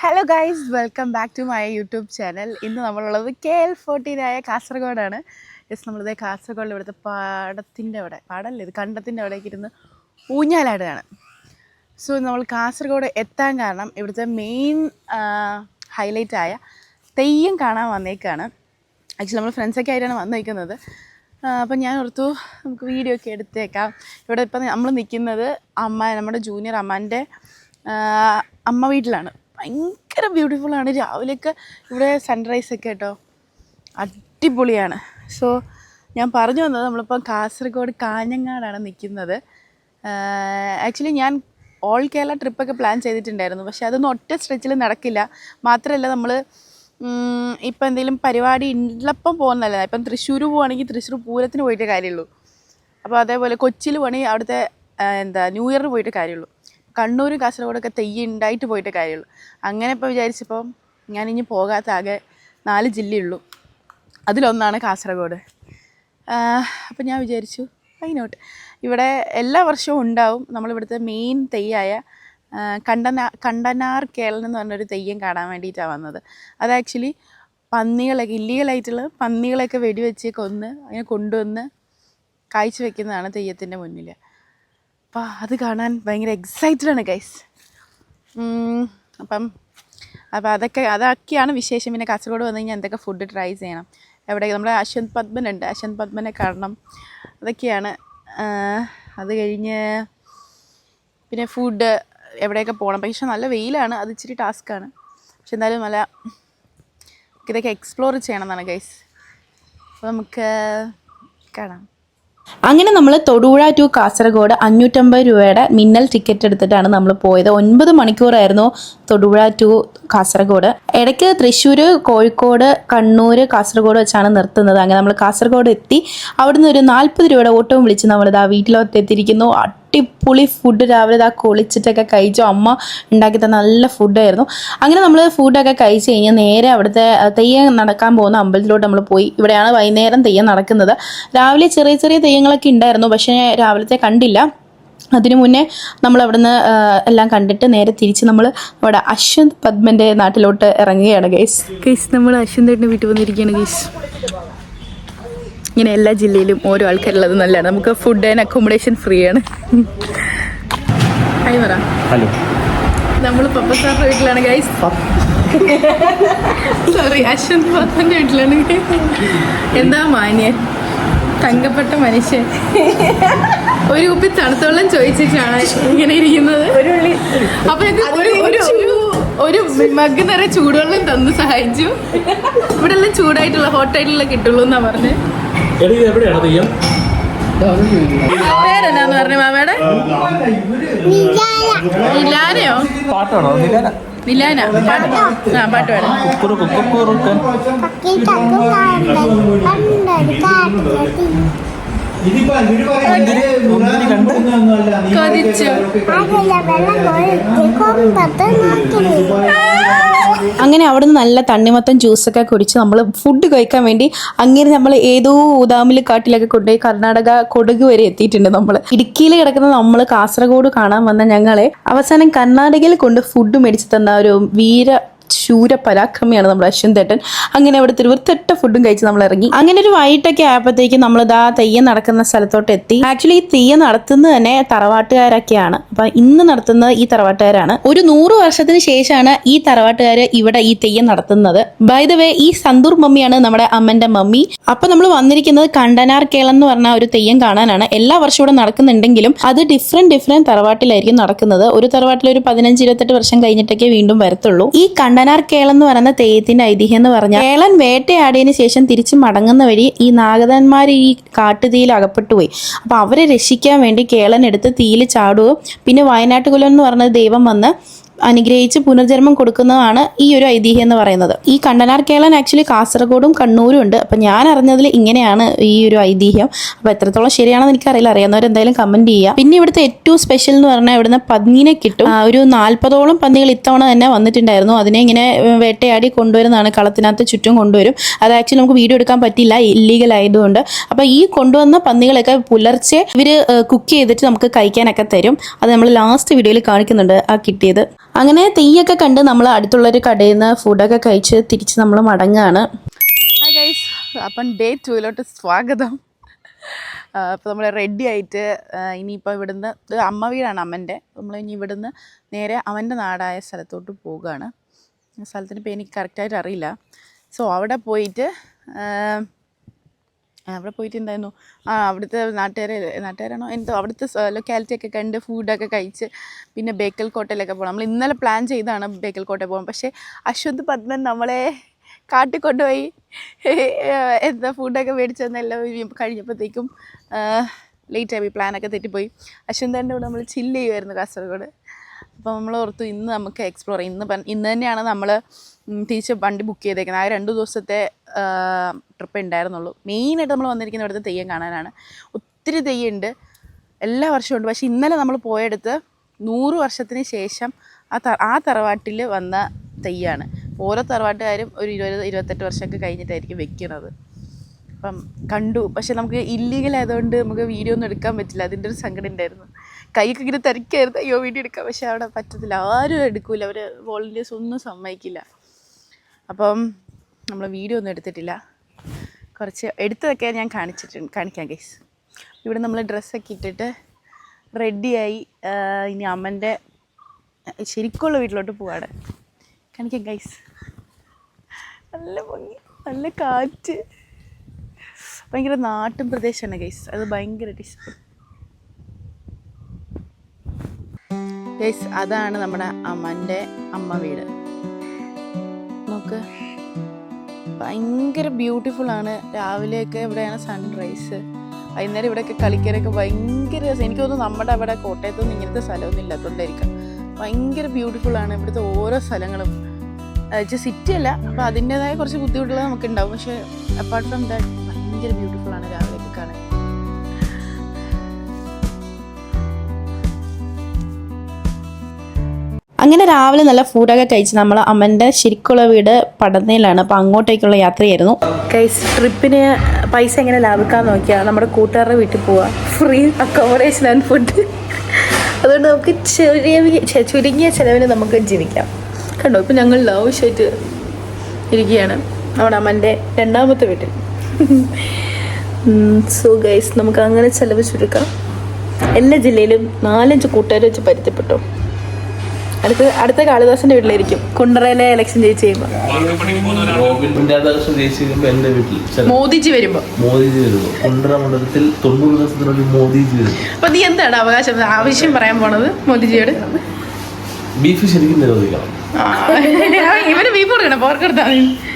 Hello guys, welcome back to my YouTube channel. ഇന്ന് നമ്മളുള്ളത് KL14 കാസർഗോഡാണ്. നമ്മളിത് കാസർഗോഡിൽ ഇവിടുത്തെ പാടത്തിൻ്റെ അവിടെ, പാടല്ലേ ഇത്, കണ്ടത്തിൻ്റെ അവിടേക്ക് ഇരുന്ന് ഊഞ്ഞാലാടുകയാണ്. സോ നമ്മൾ കാസർഗോഡ് എത്താൻ കാരണം ഇവിടുത്തെ മെയിൻ ഹൈലൈറ്റായ തെയ്യം കാണാൻ വന്നേക്കാണ്. ആക്ച്വലി നമ്മൾ ഫ്രണ്ട്സൊക്കെ ആയിട്ടാണ് വന്നിരിക്കുന്നത്. അപ്പം ഞാൻ ഓർത്തു നമുക്ക് വീഡിയോ ഒക്കെ എടുത്തേക്കാം. ഇവിടെ ഇപ്പം നമ്മൾ നിൽക്കുന്നത് നമ്മുടെ ജൂനിയർ അമ്മാൻ്റെ അമ്മ വീട്ടിലാണ്. ഭയങ്കര ബ്യൂട്ടിഫുള്ളാണ്. രാവിലെയൊക്കെ ഇവിടെ സൺറൈസൊക്കെ കേട്ടോ അടിപൊളിയാണ്. സോ ഞാൻ പറഞ്ഞു വന്നത് നമ്മളിപ്പോൾ കാസർഗോഡ് കാഞ്ഞങ്ങാടാണ് നിൽക്കുന്നത്. ആക്ച്വലി ഞാൻ ഓൾ കേരള ട്രിപ്പൊക്കെ പ്ലാൻ ചെയ്തിട്ടുണ്ടായിരുന്നു, പക്ഷേ അതൊന്നും ഒറ്റ സ്ട്രെച്ചിൽ നടക്കില്ല. മാത്രമല്ല നമ്മൾ ഇപ്പം എന്തെങ്കിലും പരിപാടി ഉള്ളപ്പം പോകുന്നതല്ല. ഇപ്പം തൃശ്ശൂർ പോവുകയാണെങ്കിൽ തൃശ്ശൂർ പൂരത്തിന് പോയിട്ടേ കാര്യമുള്ളൂ. അപ്പോൾ അതേപോലെ കൊച്ചിയിൽ പോകണമെങ്കിൽ അവിടുത്തെ ന്യൂ ഇയറിന് പോയിട്ട് കാര്യമുള്ളൂ. കണ്ണൂർ കാസർഗോഡൊക്കെ തെയ്യം ഉണ്ടായിട്ട് പോയിട്ട് കാര്യമുള്ളൂ. അങ്ങനെ ഇപ്പോൾ വിചാരിച്ചപ്പോൾ ഞാനിനി പോകാത്ത ആകെ 4 ജില്ലയുള്ളൂ, അതിലൊന്നാണ് കാസർഗോഡ്. അപ്പോൾ ഞാൻ വിചാരിച്ചു വൈനോട്ട് ഇവിടെ എല്ലാ വർഷവും ഉണ്ടാവും. നമ്മളിവിടുത്തെ മെയിൻ തെയ്യമായ കണ്ടനാർ കേളൻ എന്ന് പറഞ്ഞൊരു തെയ്യം കാണാൻ വേണ്ടിയിട്ടാണ് വന്നത്. അത് ആക്ച്വലി പന്നികളൊക്കെ ഇല്ലീഗലായിട്ടുള്ള പന്നികളൊക്കെ വെടിവെച്ച് കൊന്ന് അങ്ങനെ കൊണ്ടുവന്ന് കാഴ്ച വെക്കുന്നതാണ് തെയ്യത്തിൻ്റെ മുന്നിൽ. അപ്പോൾ അത് കാണാൻ ഭയങ്കര എക്സൈറ്റഡാണ് ഗൈസ്. അപ്പം അതൊക്കെയാണ് വിശേഷം. പിന്നെ കാസർഗോഡ് വന്നു കഴിഞ്ഞാൽ എന്തൊക്കെ ഫുഡ് ട്രൈ ചെയ്യണം, എവിടെയൊക്കെ നമ്മുടെ അശ്വന്ത് പത്മനുണ്ട്, അശ്വന്ത് പത്മനെ കാണണം, അതൊക്കെയാണ്. അത് കഴിഞ്ഞ് പിന്നെ ഫുഡ് എവിടെയൊക്കെ പോകണം. പക്ഷേ നല്ല വെയിലാണ്, അത് ഇച്ചിരി ടാസ്ക്കാണ്. പക്ഷെ എന്തായാലും നല്ല ഇതൊക്കെ എക്സ്പ്ലോർ ചെയ്യണം എന്നാണ് ഗൈസ്. അപ്പോൾ നമുക്ക് കാണാം. അങ്ങനെ നമ്മൾ തൊടുപുഴ ടു കാസർഗോഡ് 550 രൂപയുടെ മിന്നൽ ടിക്കറ്റ് എടുത്തിട്ടാണ് നമ്മൾ പോയത്. 9 മണിക്കൂറായിരുന്നു തൊടുപുഴ ടു കാസർഗോഡ്. ഇടയ്ക്ക് തൃശ്ശൂർ, കോഴിക്കോട്, കണ്ണൂർ, കാസർഗോഡ് വെച്ചാണ് നിർത്തുന്നത്. അങ്ങനെ നമ്മൾ കാസർഗോഡ് എത്തി. അവിടുന്ന് ഒരു 40 രൂപയുടെ ഓട്ടവും വിളിച്ച് നമ്മളിതാ വീട്ടിലോട്ടെത്തിയിരിക്കുന്നു. അടിപൊളി ഫുഡ് രാവിലെ കുളിച്ചിട്ടൊക്കെ കഴിച്ചു. അമ്മ ഉണ്ടാക്കി തന്ന നല്ല ഫുഡായിരുന്നു. അങ്ങനെ നമ്മൾ ഫുഡൊക്കെ കഴിച്ച് കഴിഞ്ഞ് നേരെ അവിടുത്തെ തെയ്യം നടക്കാൻ പോകുന്ന അമ്പലത്തിലോട്ട് നമ്മൾ പോയി. ഇവിടെയാണ് വൈകുന്നേരം തെയ്യം നടക്കുന്നത്. രാവിലെ ചെറിയ ചെറിയ തെയ്യങ്ങളൊക്കെ ഉണ്ടായിരുന്നു, പക്ഷേ രാവിലത്തെ കണ്ടില്ല. അതിനു മുന്നേ നമ്മൾ അവിടുന്ന് എല്ലാം കണ്ടിട്ട് നേരെ തിരിച്ച് നമ്മൾ അവിടെ അശ്വന്ത് പത്മൻ്റെ നാട്ടിലോട്ട് ഇറങ്ങുകയാണ് ഗൈസ്. നമ്മൾ അശ്വന്തേട്ടൻ്റെ വീട്ടിൽ വന്നിരിക്കുകയാണ് ഗൈസ്. ഇങ്ങനെ എല്ലാ ജില്ലയിലും ഓരോ ആൾക്കാരുള്ളത് നല്ലതാണ്. നമുക്ക് ഫുഡ് ആൻഡ് അക്കോമഡേഷൻ ഫ്രീ ആണ്. ഹായ് പറ. ഹലോ. നമ്മൾ പപ്പ സാറിൻ്റെ വീട്ടിലാണ് ഗൈസ്. സോറി, അശ്വന്ത് പത്മൻ്റെ വീട്ടിലാണ്. എന്താ മാന്യൻ, തങ്കപ്പെട്ട മനുഷ്യൻ. ഒരു കുപ്പി തണുത്തോളം ചോദിച്ചിട്ടാണ് ഇങ്ങനെ ഇരിക്കുന്നത്. അപ്പൊ ഒരു മഗ് നിറയെ ചൂടുവെള്ളം തന്ന് സഹായിച്ചു. ഇവിടെ എല്ലാം ചൂടായിട്ടുള്ള ഹോട്ടായിട്ടുള്ള കിട്ടുള്ളൂ എന്നാ പറഞ്ഞത്. പേരെന്നാന്ന് പറഞ്ഞ മാമയുടെ? നിലാനയോ? നിലാന. പാട്ട് പാടാം. അങ്ങനെ അവിടുന്ന് നല്ല തണ്ണിമത്തൻ ജ്യൂസൊക്കെ കുടിച്ച് നമ്മൾ ഫുഡ് കഴിക്കാൻ വേണ്ടി അങ്ങനെ നമ്മൾ ഏതോ ഊതാമിൽ കാട്ടിലൊക്കെ കൊണ്ടുപോയി കർണാടക കൊടക് വരെ എത്തിയിട്ടുണ്ട്. നമ്മൾ ഇടുക്കിയിൽ കിടക്കുന്ന നമ്മൾ കാസർഗോഡ് കാണാൻ വന്ന ഞങ്ങളെ അവസാനം കർണാടകയിൽ കൊണ്ട് ഫുഡ് മേടിച്ച് തന്ന ഒരു ശൂര പരാക്രമിയാണ് നമ്മുടെ അശ്വന്തേട്ടൻ. അങ്ങനെ അവിടെ വൃത്തിട്ട ഫുഡും കഴിച്ച് നമ്മൾ ഇറങ്ങി. അങ്ങനെ ഒരു വൈകിട്ടൊക്കെ ആയപ്പോഴത്തേക്കും നമ്മളിതാ തെയ്യം നടക്കുന്ന സ്ഥലത്തോട്ട് എത്തി. ആക്ച്വലി ഈ തെയ്യം നടത്തുന്നത് തന്നെ തറവാട്ടുകാരൊക്കെയാണ്. അപ്പൊ ഇന്ന് നടത്തുന്നത് ഈ തറവാട്ടുകാരാണ്. ഒരു 100 വർഷത്തിന് ശേഷമാണ് ഈ തറവാട്ടുകാർ ഇവിടെ ഈ തെയ്യം നടത്തുന്നത്. ബൈ ദ വേ, ഈ സന്തൂർ മമ്മിയാണ് നമ്മുടെ അമ്മന്റെ മമ്മി. അപ്പൊ നമ്മൾ വന്നിരിക്കുന്നത് കണ്ടനാർ കേളം എന്ന് പറഞ്ഞ ഒരു തെയ്യം കാണാനാണ്. എല്ലാ വർഷവും ഇവിടെ നടക്കുന്നുണ്ടെങ്കിലും അത് ഡിഫറെന്റ് തറവാട്ടിലായിരിക്കും നടക്കുന്നത്. ഒരു തറവാട്ടിൽ ഒരു 15-28 വർഷം കഴിഞ്ഞിട്ടൊക്കെ വീണ്ടും വരത്തുള്ളൂ. ഈ കണ്ടനാർ കേളം എന്ന് പറയുന്ന തെയ്യത്തിന്റെ ഐതിഹ്യം എന്ന് പറഞ്ഞാൽ കേളൻ വേട്ടയാടിയതിനു ശേഷം തിരിച്ച് മടങ്ങുന്ന വഴി ഈ നാഗതന്മാർ ഈ കാട്ടുതീയിൽ അകപ്പെട്ടുപോയി. അപ്പൊ അവരെ രക്ഷിക്കാൻ വേണ്ടി കേളൻ എടുത്ത് തീയിൽ ചാടുകയും പിന്നെ വയനാട്ടുകുലം എന്ന് പറഞ്ഞ ദൈവം വന്ന് അനുഗ്രഹിച്ച് പുനർജന്മം കൊടുക്കുന്നതാണ് ഈ ഒരു ഐതിഹ്യം എന്ന് പറയുന്നത്. ഈ കണ്ടനാർ കേളൻ ആക്ച്വലി കാസർഗോഡും കണ്ണൂരും ഉണ്ട്. അപ്പം ഞാൻ അറിഞ്ഞതിൽ ഇങ്ങനെയാണ് ഈ ഒരു ഐതിഹ്യം. അപ്പോൾ എത്രത്തോളം ശരിയാണെന്ന് എനിക്കറിയില്ല, അറിയാവുന്നവരെന്തായാലും കമന്റ് ചെയ്യുക. പിന്നെ ഇവിടുത്തെ ഏറ്റവും സ്പെഷ്യൽ എന്ന് പറഞ്ഞാൽ ഇവിടുന്ന് പന്നീനെ കിട്ടും. ഒരു 40ഓളം പന്നികൾ ഇത്തവണ തന്നെ വന്നിട്ടുണ്ടായിരുന്നു. അതിനെ ഇങ്ങനെ വേട്ടയാടി കൊണ്ടുവരുന്നതാണ്, കളത്തിനകത്ത് ചുറ്റും കൊണ്ടുവരും. അത് ആക്ച്വലി നമുക്ക് വീഡിയോ എടുക്കാൻ പറ്റില്ല, ഇല്ലീഗൽ ആയതുകൊണ്ട്. അപ്പോൾ ഈ കൊണ്ടുവന്ന പന്നികളൊക്കെ പുലർച്ചെ ഇവർ കുക്ക് ചെയ്തിട്ട് നമുക്ക് കഴിക്കാനൊക്കെ തരും. അത് നമ്മൾ ലാസ്റ്റ് വീഡിയോയിൽ കാണിക്കുന്നുണ്ട് ആ കിട്ടിയത്. അങ്ങനെ തെയ്യൊക്കെ കണ്ട് നമ്മൾ അടുത്തുള്ളൊരു കടയിൽ നിന്ന് ഫുഡൊക്കെ കഴിച്ച് തിരിച്ച് നമ്മൾ മടങ്ങുകയാണ്. ഹായ് ഗൈസ്, അപ്പം ഡേ 2 സ്വാഗതം. അപ്പോൾ നമ്മൾ റെഡി ആയിട്ട് ഇനിയിപ്പോൾ ഇവിടുന്ന് ഇത് അമ്മ വീടാണ് അമ്മൻ്റെ. നമ്മൾ ഇനി ഇവിടുന്ന് നേരെ അവൻ്റെ നാടായ സ്ഥലത്തോട്ട് പോവുകയാണ്. സ്ഥലത്തിൻ്റെ പേര് എനിക്ക് കറക്റ്റായിട്ട് അറിയില്ല. സോ അവിടെ പോയിട്ട് എന്തായിരുന്നു അവിടുത്തെ നാട്ടുകാരാണോ എന്തോ അവിടുത്തെ ലൊക്കാലിറ്റിയൊക്കെ കണ്ട് ഫുഡൊക്കെ കഴിച്ച് പിന്നെ ബേക്കൽ കോട്ടയിലൊക്കെ പോകണം. നമ്മൾ ഇന്നലെ പ്ലാൻ ചെയ്താണ് ബേക്കൽ കോട്ടയിൽ പോകാൻ. പക്ഷേ അശ്വന്ത് പത്മൻ നമ്മളെ കാട്ടിക്കൊണ്ടുപോയി എന്താ ഫുഡൊക്കെ മേടിച്ച് തന്നെല്ലാം കഴിഞ്ഞപ്പോഴത്തേക്കും ലേറ്റായി, പ്ലാനൊക്കെ തെറ്റിപ്പോയി. അശ്വന്തേൻ്റെ കൂടെ നമ്മൾ ചില്ല് ചെയ്യുമായിരുന്നു കാസർഗോഡ്. അപ്പോൾ നമ്മൾ ഓർത്തു ഇന്ന് നമുക്ക് എക്സ്പ്ലോർ ചെയ്യാം. ഇന്ന് തന്നെയാണ് നമ്മൾ തിരിച്ച് വണ്ടി ബുക്ക് ചെയ്തേക്കുന്നത്. ആ 2 ദിവസത്തെ ട്രിപ്പ് ഉണ്ടായിരുന്നുള്ളൂ. മെയിനായിട്ട് നമ്മൾ വന്നിരിക്കുന്നത് ഇവിടുത്തെ തെയ്യം കാണാനാണ്. ഒത്തിരി തെയ്യമുണ്ട്, എല്ലാ വർഷവും ഉണ്ട്. പക്ഷേ ഇന്നലെ നമ്മൾ പോയെടുത്ത് 100 വർഷത്തിന് ശേഷം ആ തറവാട്ടിൽ വന്ന തെയ്യമാണ്. ഓരോ തറവാട്ടുകാരും ഒരു 20-28 വർഷമൊക്കെ കഴിഞ്ഞിട്ടായിരിക്കും വെക്കുന്നത്. അപ്പം കണ്ടു. പക്ഷെ നമുക്ക് ഇല്ലീഗൽ ആയതുകൊണ്ട് നമുക്ക് വീഡിയോ ഒന്നും എടുക്കാൻ പറ്റില്ല. അതിൻ്റെ ഒരു സങ്കടം ഉണ്ടായിരുന്നു. കൈയൊക്കെ ഇങ്ങനെ തിരക്കായിരുന്നു, അയ്യോ വീഡിയോ എടുക്കാം. പക്ഷെ അവിടെ പറ്റത്തില്ല, ആരും എടുക്കില്ല, അവർ വോളണ്ടിയേഴ്സ് ഒന്നും സമ്മതിക്കില്ല. അപ്പം നമ്മൾ വീഡിയോ ഒന്നും എടുത്തിട്ടില്ല. കുറച്ച് എടുത്തതൊക്കെ ഞാൻ കാണിക്കാം ഗൈസ്. ഇവിടെ നമ്മൾ ഡ്രസ്സൊക്കെ ഇട്ടിട്ട് റെഡിയായി ഇനി അമ്മൻ്റെ ശരിക്കുള്ള വീട്ടിലോട്ട് പോവാണ്. കാണിക്കാം ഗൈസ്. നല്ല ഭംഗി, നല്ല കാറ്റ്, ഭയങ്കര നാട്ടും പ്രദേശമാണ് ഗൈസ്. അത് ഭയങ്കരമായിട്ട് ഇഷ്ടം ഗൈസ്. അതാണ് നമ്മുടെ അമ്മൻ്റെ അമ്മ വീട്. നോക്ക്, ഭയങ്കര ബ്യൂട്ടിഫുള്ളാണ്. രാവിലെയൊക്കെ ഇവിടെയാണ് സൺറൈസ്. വൈകുന്നേരം ഇവിടെയൊക്കെ കളിക്കാനൊക്കെ ഭയങ്കര രസം. എനിക്ക് തോന്നുന്നു നമ്മുടെ അവിടെ കോട്ടയത്തൊന്നും ഇങ്ങനത്തെ സ്ഥലമൊന്നും ഇല്ലാത്തതുകൊണ്ടായിരിക്കാം. ഭയങ്കര ബ്യൂട്ടിഫുള്ളാണ് ഇവിടുത്തെ ഓരോ സ്ഥലങ്ങളും. സിറ്റി അല്ല, അപ്പോൾ അതിൻ്റേതായ കുറച്ച് ബുദ്ധിമുട്ടുകൾ നമുക്കുണ്ടാവും. പക്ഷേ അപ്പാർട്ട് ഫ്രം ദാറ്റ് ഭയങ്കര ബ്യൂട്ടിഫുള്ളാണ് രാവിലെയൊക്കെ കാണാൻ. അങ്ങനെ രാവിലെ നല്ല ഫുഡൊക്കെ കഴിച്ച് നമ്മൾ അമ്മൻ്റെ ശരിക്കുള്ള വീട് പടന്നയിലാണ്. അപ്പോൾ അങ്ങോട്ടേക്കുള്ള യാത്രയായിരുന്നു ഗൈസ്. ട്രിപ്പിന് പൈസ എങ്ങനെ ലാഭിക്കാൻ നോക്കിയാൽ നമ്മുടെ കൂട്ടുകാരുടെ വീട്ടിൽ പോവുക, ഫ്രീ അക്കോമഡേഷൻ ആൻഡ് ഫുഡ്. അതുകൊണ്ട് നമുക്ക് ചുരുങ്ങിയ ചിലവിന് നമുക്ക് ജീവിക്കാം. കണ്ടോ, ഇപ്പം ഞങ്ങൾ ലാവിഷായിട്ട് ഇരിക്കുകയാണ് നമ്മുടെ അമ്മൻ്റെ 2ാമത്തെ വീട്ടിൽ. സോ ഗൈസ്, നമുക്ക് അങ്ങനെ ചിലവ് ചുരുക്കാം. എല്ലാ ജില്ലയിലും 4-5 കൂട്ടുകാർ വെച്ച് പരിചയപ്പെട്ടു. അടുത്ത കാളിദാസന്റെ വീട്ടിലായിരിക്കും കുണ്ടറയിലെ ഇലക്ഷൻ ജയിച്ച് കഴിയുമ്പോൾ. മോദിജി വരുമ്പോ കുണ്ടറ മണ്ഡലത്തിൽ 90 ദിവസത്തിനുള്ളിൽ മോദിജി വരും. അപ്പൊ നീ എന്താണ് ആവശ്യം പറയാൻ പോണത് മോദിജിയോട്? ബീഫ് ശരിക്കും നിരോധിക്കണം. ഇവര് ബീഫ് കൊടുക്കണം, പോർക്കെടുത്താ.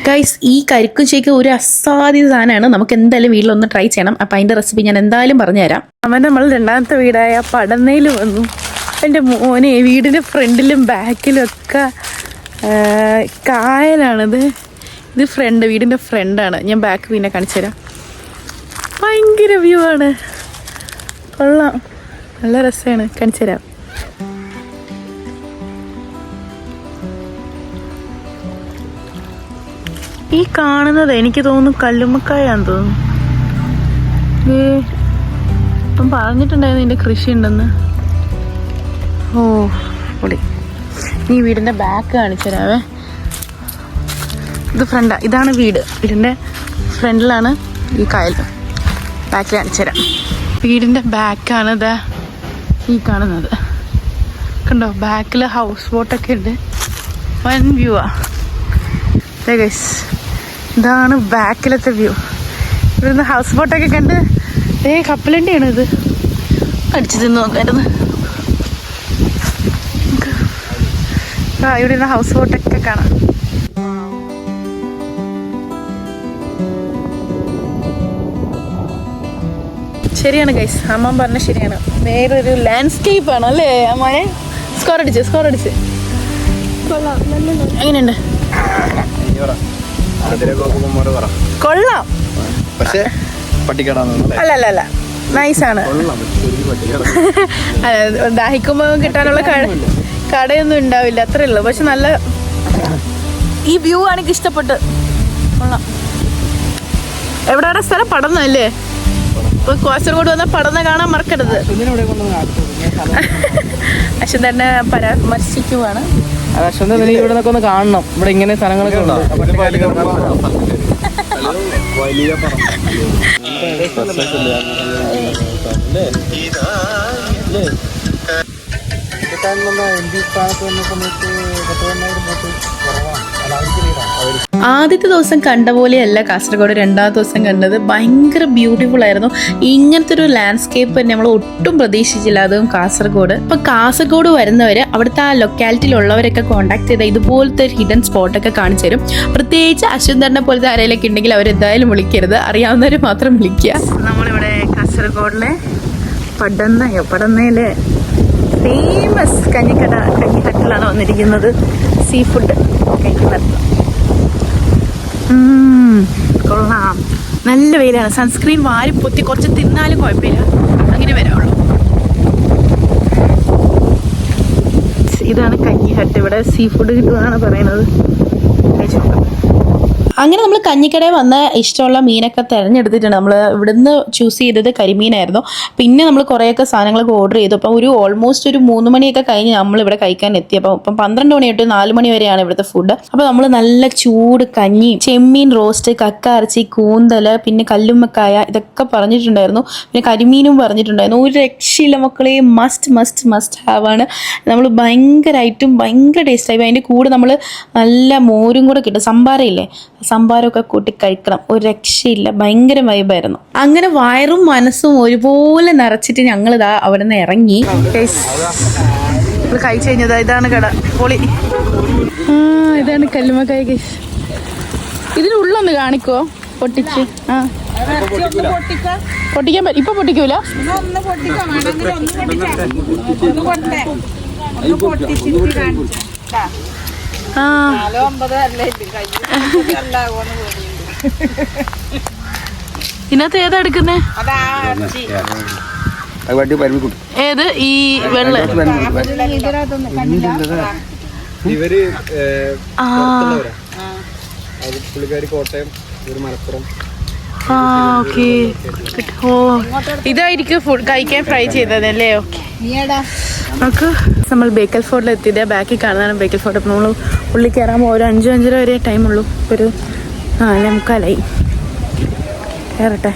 ഗൈസ്, ഈ കരിക്കും ഷേക്ക് ഒരു അസാധ്യ സാധനമാണ്. നമുക്ക് എന്തായാലും വീട്ടിലൊന്ന് ട്രൈ ചെയ്യണം. അപ്പം അതിൻ്റെ റെസിപ്പി ഞാൻ എന്തായാലും പറഞ്ഞുതരാം. അവൻ നമ്മൾ 2ാമത്തെ വീടായ പടന്നയിൽ വന്നു. എൻ്റെ മോനെ വീടിൻ്റെ ഫ്രണ്ടിലും ബാക്കിലും ഒക്കെ കായലാണിത്. ഇത് വീടിൻ്റെ ഫ്രണ്ടാണ്. ഞാൻ ബാക്ക് പിന്നെ കാണിച്ചു തരാം. ഭയങ്കര വ്യൂ ആണ്, കൊള്ളാം, നല്ല രസമാണ്. കാണിച്ചു തരാം. ഈ കാണുന്നത് എനിക്ക് തോന്നുന്നു കല്ലുമ്മക്കായാന്ന് തോന്നുന്നു. ഇപ്പം പറഞ്ഞിട്ടുണ്ടായിരുന്നു ഇതിൻ്റെ കൃഷി ഉണ്ടെന്ന്. ഓ പൊടി. ഈ വീടിൻ്റെ ബാക്ക് കാണിച്ചു തരാവേ. ഇത് ഇതാണ് വീടിൻ്റെ ഫ്രണ്ടിലാണ് ഈ കായൽ. ബാക്കിൽ കാണിച്ചു തരാം. വീടിൻ്റെ ബാക്കാണ് ഇതാ ഈ കാണുന്നത്. കണ്ടോ, ബാക്കിൽ ഹൗസ് ബോട്ടൊക്കെ ഉണ്ട്. വൻ വ്യൂ ആ ഗൈസ്. ഇതാണ് ബാക്കിലത്തെ വ്യൂ. ഇവിടുന്ന് ഹൗസ് ബോട്ടൊക്കെ കണ്ട് കപ്പലണ്ടിയാണ് ഇത്. അടിച്ചു തിന്ന് നോക്കായിരുന്നു. ഇവിടെ ഹൗസ് ബോട്ടൊക്കെ കാണാം. ശരിയാണ് ഗൈസ്, അമ്മ പറഞ്ഞ ശരിയാണ്. വേറൊരു ലാൻഡ്സ്കേപ്പ് ആണ് അല്ലേ അമ്മനെ? സ്കോർ അടിച്ച് എങ്ങനെയുണ്ട്? കൊള്ളാം. അല്ല നൈസാണ്. ദാഹിക്കുമ്പോ കിട്ടാനുള്ള കടയൊന്നും ഉണ്ടാവില്ല, അത്രേ ഉള്ളൂ. പക്ഷെ നല്ല ഈ വ്യൂ ആണ് എനിക്ക് ഇഷ്ടപ്പെട്ട്. കൊള്ളാം. എവിടെയാണ് സ്ഥലം? പടന്നല്ലേ? ഇപ്പൊ കാസർഗോഡ് വന്നാൽ പടന്ന കാണാൻ മറക്കരുത്. അശ്വൻ തന്നെ പരാമർശിക്കുവാണ്. അശ്വന്ത ഇവിടെ നിന്നൊക്കെ ഒന്ന് കാണണം. ഇവിടെ ഇങ്ങനെ സ്ഥലങ്ങളൊക്കെ ഉണ്ട്. ആദ്യത്തെ ദിവസം കണ്ട പോലെയല്ല കാസർഗോഡ് രണ്ടാമത്തെ ദിവസം കണ്ടത്. ഭയങ്കര ബ്യൂട്ടിഫുൾ ആയിരുന്നു. ഇങ്ങനത്തെ ഒരു ലാൻഡ്സ്കേപ്പ് തന്നെ നമ്മൾ ഒട്ടും പ്രതീക്ഷിച്ചില്ല, അതും കാസർഗോഡ്. അപ്പൊ കാസർഗോഡ് വരുന്നവര് അവിടുത്തെ ആ ലൊക്കാലിറ്റിയിലുള്ളവരൊക്കെ കോൺടാക്ട് ചെയ്ത ഇതുപോലത്തെ ഒരു ഹിഡൻ സ്പോട്ടൊക്കെ കാണിച്ചു തരും. പ്രത്യേകിച്ച് അശ്വന്തറിനെ പോലത്തെ ആരെയൊക്കെ ഉണ്ടെങ്കിൽ അവരെന്തായാലും വിളിക്കരുത്, അറിയാവുന്നവർ മാത്രം വിളിക്കുക. നമ്മളിവിടെ കാസർഗോഡിലെ പടന്നയിലെ ഫേമസ് കഞ്ഞിക്കട്ടിലാണ് വന്നിരിക്കുന്നത്. സീ ഫുഡ് കഴിക്കുന്നത്. കൊള്ളാം. നല്ല വെയിലാണ്. സൺസ്ക്രീൻ വാരി പൊത്തി കുറച്ച് തിന്നാലും കുഴപ്പമില്ല, അങ്ങനെ വരാവുള്ളൂ. ഇതാണ് കഞ്ഞിക്കട്ട്. ഇവിടെ സീ ഫുഡ് കിട്ടുമെന്നാണ് പറയുന്നത്. കഴിച്ചു നോക്കാം. അങ്ങനെ നമ്മൾ കഞ്ഞിക്കടയിൽ വന്ന് ഇഷ്ടമുള്ള മീനൊക്കെ തിരഞ്ഞെടുത്തിട്ടുണ്ട്. നമ്മൾ ഇവിടുന്ന് ചൂസ് ചെയ്തത് കരിമീനായിരുന്നു. പിന്നെ നമ്മൾ കുറേയൊക്കെ സാധനങ്ങളൊക്കെ ഓർഡർ ചെയ്തു. അപ്പം ഓൾമോസ്റ്റ് ഒരു 3 മണിയൊക്കെ കഴിഞ്ഞ് നമ്മളിവിടെ കഴിക്കാൻ എത്തി. അപ്പം 12 മണി തൊട്ട് 4 മണി വരെയാണ് ഇവിടുത്തെ ഫുഡ്. അപ്പോൾ നമ്മൾ നല്ല ചൂട് കഞ്ഞിയും ചെമ്മീൻ റോസ്റ്റ്, കക്ക ഇറച്ചി, കൂന്തല്, പിന്നെ കല്ലുമ്മക്കായ ഇതൊക്കെ പറഞ്ഞിട്ടുണ്ടായിരുന്നു. പിന്നെ കരിമീനും പറഞ്ഞിട്ടുണ്ടായിരുന്നു. ഒരു രക്ഷയില്ല മക്കളെ, മസ്റ്റ് ഹാവ് ആണ്. നമ്മൾ ഭയങ്കരമായിട്ടും ഭയങ്കര ടേസ്റ്റായി. അതിൻ്റെ കൂടെ നമ്മൾ നല്ല മോരും കൂടെ കിട്ടും. സംഭാരയില്ലേ, സംഭാരമൊക്കെ കൂട്ടി കഴിക്കണം. ഒരു രക്ഷയില്ല, ഭയങ്കര വൈബായിരുന്നു. അങ്ങനെ വയറും മനസ്സും ഒരുപോലെ നിറച്ചിട്ട് ഞങ്ങൾ ഇതാ അവിടെ നിന്ന് ഇറങ്ങി. കഴിച്ചു കഴിഞ്ഞതാ. ഇതാണ് കട. പൊളി. ഇതാണ് കല്ലുമ്മക്കായ. ഇതിനുള്ളൊന്ന് കാണിക്കോ പൊട്ടിച്ച്? പൊട്ടിക്കാൻ പറ്റും. ഇപ്പൊ പൊട്ടിക്കൂല. ഇതിനകത്ത് ഏതാ എടുക്കുന്നേ? ഏത്? ഈ വെള്ള കോട്ടയം, മലപ്പുറം. ഓക്കെ. ഓ, ഇതായിരിക്കും ഫുഡ് കഴിക്കാൻ ഫ്രൈ ചെയ്തതല്ലേ? ഓക്കെ. നമുക്ക് നമ്മൾ ബേക്കൽ ഫോർട്ടിൽ എത്തിയത്. ബാക്കിൽ കാണുന്നതാണ് ബേക്കൽ ഫോർട്ട്. അപ്പോൾ നമ്മൾ ഉള്ളിൽ കയറാമ്പോൾ ഒരു 5-5:30 വരെ ടൈമുള്ളൂ. ഒരു 4:45 കയറട്ടെ.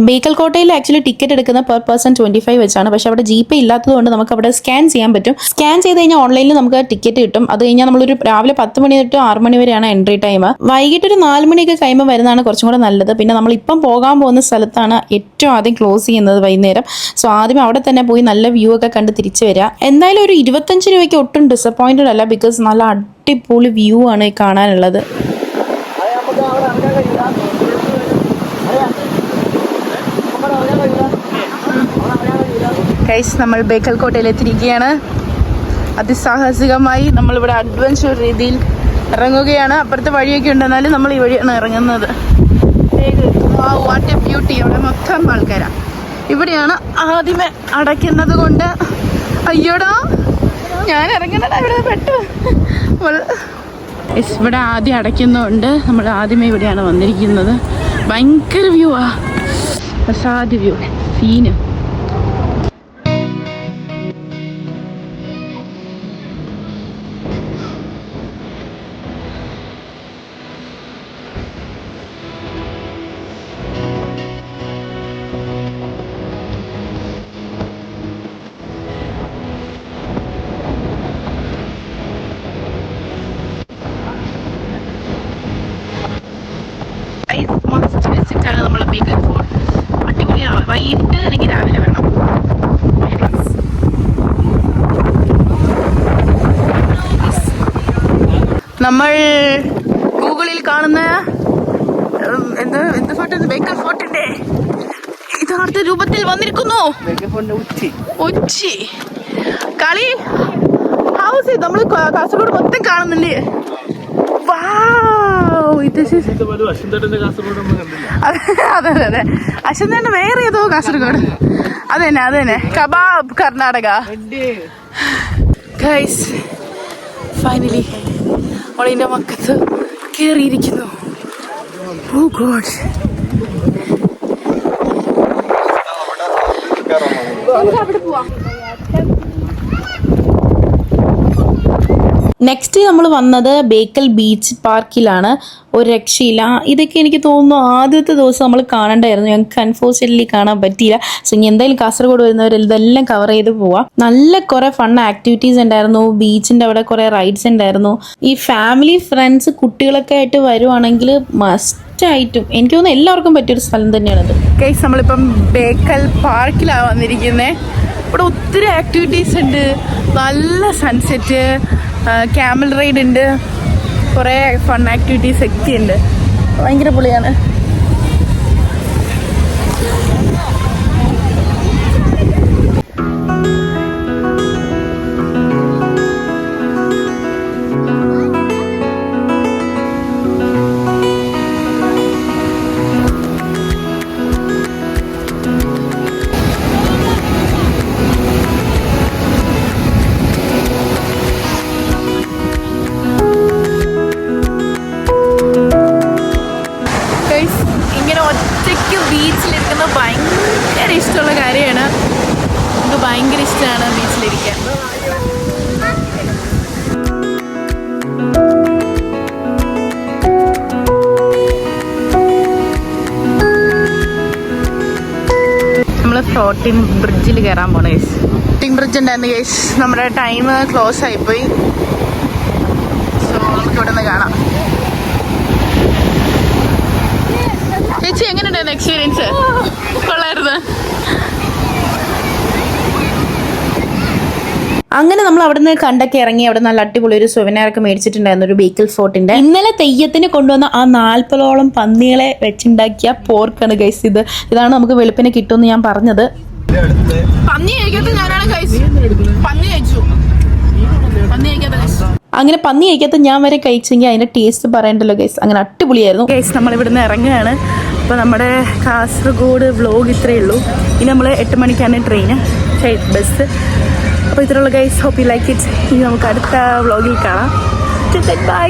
ബേക്കൽ കോട്ടയിൽ ആക്ച്വലി ടിക്കറ്റ് എടുക്കുന്ന പെർ പേഴ്സൺ 25 വെച്ചാണ്. പക്ഷെ അവിടെ GPay ഇല്ലാത്തതുകൊണ്ട് നമുക്ക് അവിടെ സ്കാൻ ചെയ്യാൻ പറ്റും. സ്കാൻ ചെയ്ത് കഴിഞ്ഞാൽ ഓൺലൈനിൽ നമുക്ക് ടിക്കറ്റ് കിട്ടും. അത് കഴിഞ്ഞാൽ നമ്മളൊരു രാവിലെ 10 മണി തൊട്ട് 6 മണി വരെയാണ് എൻട്രി ടൈം. വൈകിട്ട് ഒരു 4 മണിയൊക്കെ കഴിയുമ്പോൾ വരുന്നതാണ് കുറച്ചും കൂടെ നല്ലത്. പിന്നെ നമ്മളിപ്പം പോകാൻ പോകുന്ന സ്ഥലത്താണ് ഏറ്റവും ആദ്യം ക്ലോസ് ചെയ്യുന്നത് വൈകുന്നേരം. സോ ആദ്യം അവിടെ തന്നെ പോയി നല്ല വ്യൂ ഒക്കെ കണ്ട് തിരിച്ചു വരിക. എന്തായാലും ഒരു 25 രൂപയ്ക്ക് ഒട്ടും ഡിസപ്പോയിന്റഡ് അല്ല. ബിക്കോസ് നല്ല അടിപൊളി വ്യൂ ആണ് ഈ കാണാനുള്ളത്. ഗൈസ്, നമ്മൾ ബേക്കൽ കോട്ടയിൽ എത്തിയിരിക്കുകയാണ്. അതിസാഹസികമായി നമ്മളിവിടെ അഡ്വഞ്ചർ രീതിയിൽ ഇറങ്ങുകയാണ്. അപ്പുറത്തെ വഴിയൊക്കെ ഉണ്ടെന്നാലും നമ്മൾ ഈ വഴിയാണ് ഇറങ്ങുന്നത്. What A beauty. അവിടെ മൊത്തം ആൾക്കാരാണ്. ഇവിടെയാണ് ആദ്യമേ അടയ്ക്കുന്നത് കൊണ്ട് അയ്യോടാ ഞാൻ ഇറങ്ങുന്നതാ ഇവിടെ പെട്ടു. ഇവിടെ ആദ്യം അടയ്ക്കുന്നതുകൊണ്ട് നമ്മൾ ആദ്യമേ ഇവിടെയാണ് വന്നിരിക്കുന്നത്. ഭയങ്കര വ്യൂ ആ, അസാധ്യ വ്യൂ, സീന്. വിസിറ്റാണ് നമ്മൾ ബേക്കൽ ഫോർട്ട്. അടിപൊളിയാണ്. വൈകിട്ട് അല്ലെങ്കിൽ രാവിലെ വേണം. നമ്മൾ ഗൂഗിളിൽ കാണുന്ന എന്ത് ഫോർട്ട്? ബേക്കൽ ഫോർട്ടിന്റെ യഥാർത്ഥ രൂപത്തിൽ വന്നിരിക്കുന്നു. ഉച്ചി കളി ഹൗസ് നമ്മൾ കാസർഗോഡ് മൊത്തം കാണുന്നുണ്ട്. അതെ അതെ, അശ്വന്തേട്ടൻ വേറെ ഏതോ കാസർഗോഡ്. അതന്നെ കബാബ് കർണാടക. ഗൈസ്, ഫൈനലി ഒളിന്റെ മക്കത്ത് കയറിയിരിക്കുന്നു. ഓ ഗോഡ്, നെക്സ്റ്റ് നമ്മൾ വന്നത് ബേക്കൽ ബീച്ച് പാർക്കിലാണ്. ഒരു രക്ഷയില്ല. ഇതൊക്കെ എനിക്ക് തോന്നുന്നു ആദ്യത്തെ ദിവസം നമ്മൾ കാണണ്ടായിരുന്നു. ഞങ്ങൾക്ക് അൺഫോർച്യുനേറ്റ്ലി കാണാൻ പറ്റിയില്ല. സോ ഇനി എന്തായാലും കാസർഗോഡ് വരുന്നവർ ഇതെല്ലാം കവർ ചെയ്ത് പോവാം. നല്ല കുറെ ഫൺ ആക്ടിവിറ്റീസ് ഉണ്ടായിരുന്നു. ബീച്ചിന്റെ അവിടെ കുറെ റൈഡ്സ് ഉണ്ടായിരുന്നു. ഈ ഫാമിലി ഫ്രണ്ട്സ് കുട്ടികളൊക്കെ ആയിട്ട് വരുവാണെങ്കിൽ മസ്റ്റായിട്ടും എനിക്ക് തോന്നുന്നു എല്ലാവർക്കും പറ്റിയൊരു സ്ഥലം തന്നെയാണത്. ഗൈസ് നമ്മളിപ്പം ബേക്കൽ പാർക്കിലാണ് വന്നിരിക്കുന്നത്. ഇവിടെ ഒത്തിരി ആക്ടിവിറ്റീസ് ഉണ്ട്. നല്ല സൺസെറ്റ്, ക്യാമൽ റൈഡ് ഉണ്ട്, കുറേ ഫൺ ആക്ടിവിറ്റീസ് ഒക്കെ ഉണ്ട്. ഭയങ്കര പൊളിയാണ്. ഇങ്ങനെ ഒറ്റയ്ക്ക് ബീച്ചിലിരിക്കുന്നത് ഭയങ്കര ഇഷ്ടമുള്ള കാര്യമാണ്. എനിക്ക് ഭയങ്കര ഇഷ്ടമാണ് ബീച്ചിലിരിക്കാൻ. നമ്മൾ ഫ്ലോട്ടിംഗ് ബ്രിഡ്ജിൽ കയറാൻ പോണ കേസ്. ഫ്ലോട്ടിംഗ് ബ്രിഡ്ജ് ഉണ്ടായിരുന്നു കേസ്. നമ്മുടെ ടൈം ക്ലോസ് ആയിപ്പോയി. സോ നമുക്ക് ഇവിടെ നിന്ന് കാണാം. ചേച്ചി എങ്ങനെയുണ്ടായിരുന്നു എക്സ്പീരിയൻസ്? കൊള്ളായിരുന്നു. അങ്ങനെ നമ്മൾ അവിടെ നിന്ന് കണ്ടൊക്കെ ഇറങ്ങി അവിടെ നല്ല അടിപൊളി ഒരു സുവനീറൊക്കെ മേടിച്ചിട്ടുണ്ടായിരുന്നു, ഒരു ബേക്കൽ ഫോർട്ടിന്റെ. ഇന്നലെ തെയ്യത്തിന് കൊണ്ടുവന്ന ആ 40ഓളം പന്നികളെ വെച്ചുണ്ടാക്കിയ പോർക്കാണ് ഗൈസ്. ഇതാണ് നമുക്ക് വെളുപ്പിന് കിട്ടുമെന്ന് ഞാൻ പറഞ്ഞത്. പന്നി കഴിക്കാത്ത ഞാനാണ് ഗൈസ്. പന്നി കഴിച്ചു. പന്നി കഴിക്കാത്ത ഗൈസ്. അങ്ങനെ പന്നി കഴിക്കാത്ത ഞാൻ വരെ കഴിച്ചെങ്കിൽ അതിന്റെ ടേസ്റ്റ് പറയണ്ടല്ലോ ഗൈസ്. അങ്ങനെ അടിപൊളിയായിരുന്നു ഗൈസ്. നമ്മളിവിടുന്ന് ഇറങ്ങുകയാണ്. അപ്പോൾ നമ്മുടെ കാസർഗോഡ് വ്ലോഗ് ഇത്രയേ ഉള്ളൂ. ഇനി നമ്മൾ 8 മണിക്കാണ് ട്രെയിന്, ബസ്. അപ്പോൾ ഇത്രയുള്ള guys. Hope you like it. ഇനി നമുക്ക് അടുത്ത വ്ലോഗിൽ കാണാം. ബൈ.